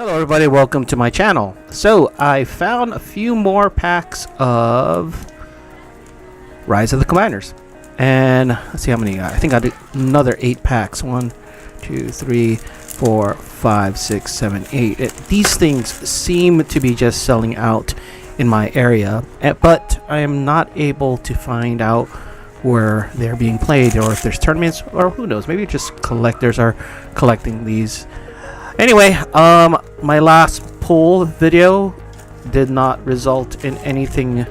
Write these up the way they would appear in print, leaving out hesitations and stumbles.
Hello everybody, welcome to my channel. So I found a few more packs of Rise of the Combiners, and let's see how many I think I did another 8 packs. 1 2 3 4 5 6 7 8. These things seem to be just selling out in my area, but I am not able to find out where they're being played, or if there's tournaments, or who knows, maybe just collectors are collecting these. Anyway, my last pull video did not result in anything.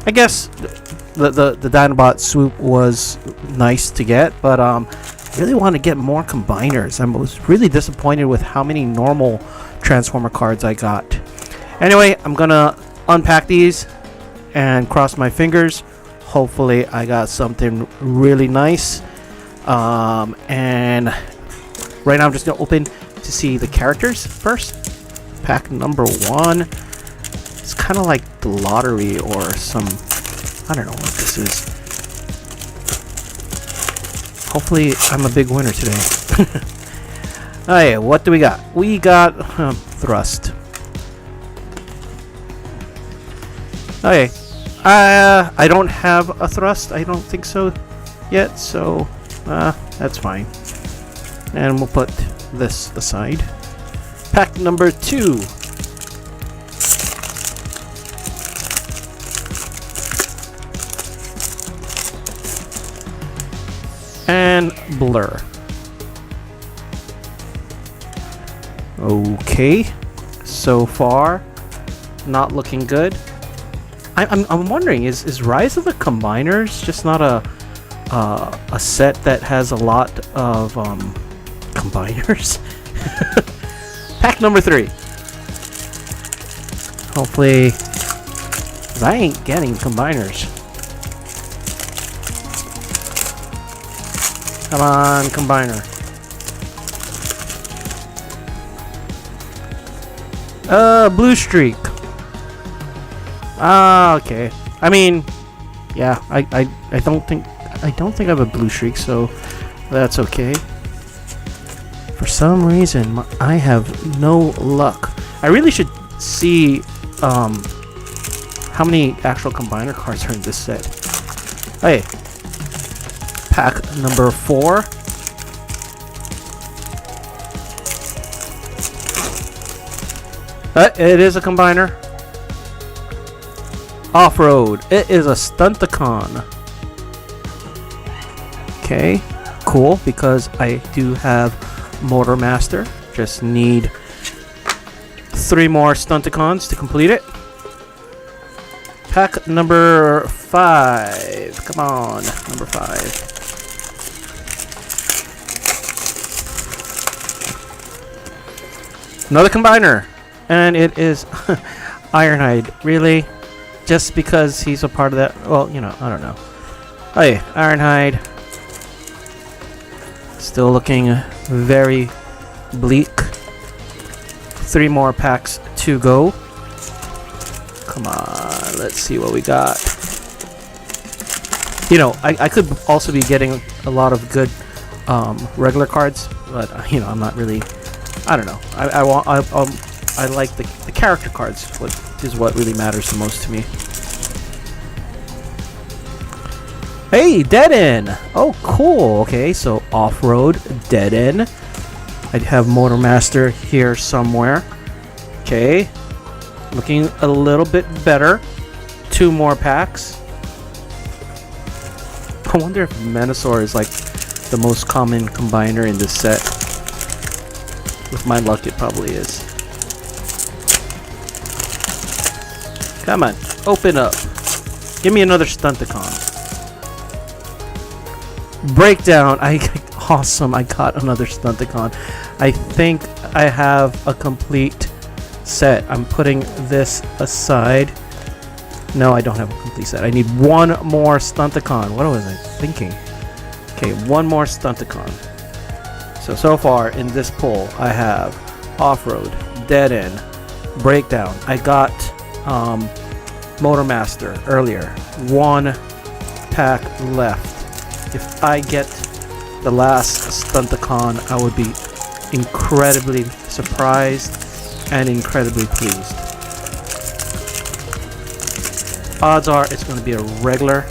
I guess the Dinobot swoop was nice to get, but really want to get more combiners. I was really disappointed with how many normal Transformer cards I got. Anyway, I'm gonna unpack these and cross my fingers. Hopefully I got something really nice. And right now I'm just gonna open to see the characters first. Pack number 1. It's kind of like the lottery or some, I don't know what this is. Hopefully I'm a big winner today. Alright, what do we got? We got Thrust. Okay, I don't have a Thrust. I don't think so yet, so that's fine. And we'll put this aside. Pack number 2. And Blur. Okay, so far not looking good. I'm wondering, is Rise of the Combiners just not a set that has a lot of combiners? Pack number 3. Hopefully, 'cause I ain't getting combiners. Come on, combiner. Blue streak. Okay. I mean, yeah, I don't think I have a blue streak, so that's okay. For some reason, I have no luck. I really should see how many actual combiner cards are in this set. Hey, pack number 4. It is a combiner. Off-road. It is a Stunticon. Okay, cool, because I do have Motor Master. Just need 3 more Stunticons to complete it. Pack number 5. Come on, number 5. Another combiner, and it is Ironhide. Really? Just because he's a part of that? Well, you know, I don't know. Hey, Ironhide. Still looking very bleak. 3 more packs to go. Come on, let's see what we got. You know, I could also be getting a lot of good regular cards, but you know, I'm not really. I don't know. I like the character cards. What is what really matters the most to me. Hey, Dead End! Oh, cool. Okay, so off-road, Dead End. I have Motor Master here somewhere. Okay, looking a little bit better. 2 more packs. I wonder if Menasor is like the most common combiner in this set. With my luck, it probably is. Come on, open up. Give me another Stunticon. Breakdown. Awesome. I got another Stunticon. I think I have a complete set. I'm putting this aside. No, I don't have a complete set. I need 1 more Stunticon. What was I thinking? Okay, 1 more Stunticon. So far in this pull, I have Off-Road, Dead End, Breakdown. I got Motor Master earlier. 1 pack left. If I get the last Stunticon, I would be incredibly surprised. and incredibly pleased. Odds are it's going to be a regular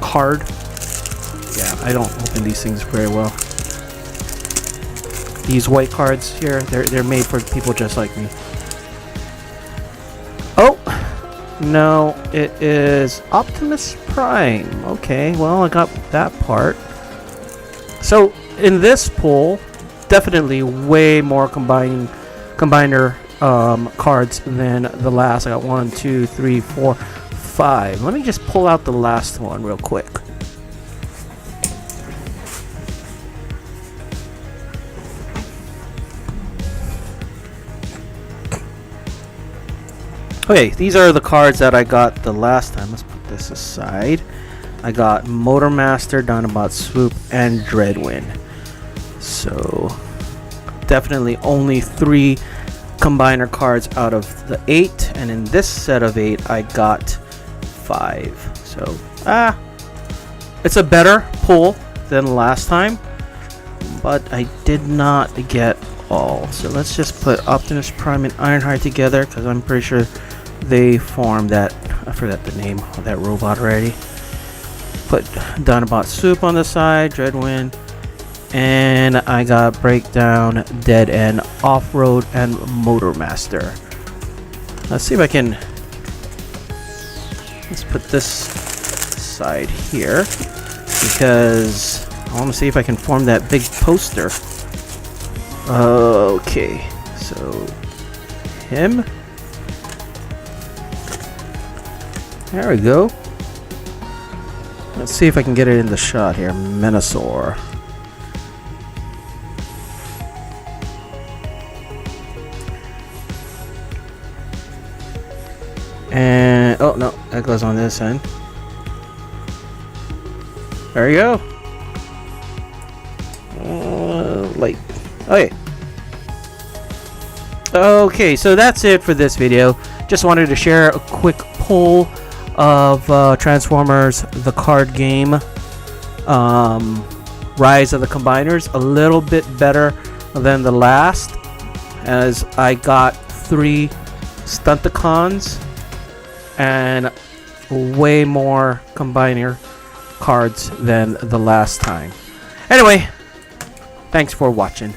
card. Yeah, I don't open these things very well. These white cards here, they're made for people just like me. Oh, no, it is Optimus Prime. Okay, well, I got that part. So in this pull, definitely way more combiner cards than the last. I got 1, 2, 3, 4, 5. Let me just pull out the last one real quick. Okay, these are the cards that I got the last time. Let's put this aside. I got Motormaster, Dinobot Swoop, and Dreadwind. So definitely only 3 combiner cards out of the 8, and in this set of 8 I got 5. So it's a better pull than last time, but I did not get all. So let's just put Optimus Prime and Ironhide together, because I'm pretty sure they formed that, I forgot the name of that robot already. Put Dinobot Soup on the side, Dreadwind, and I got Breakdown, Dead End, Off-Road, and Motormaster. Let's see if I can, let's put this side here, because I want to see if I can form that big poster. Okay, so him. There we go. Let's see if I can get it in the shot here. Menasor. And oh no, that goes on this end. There you go. Like, okay. Okay, so that's it for this video. Just wanted to share a quick poll of Transformers the card game. Rise of the Combiners, a little bit better than the last, as I got 3 Stunticons and way more combiner cards than the last time. Anyway, thanks for watching.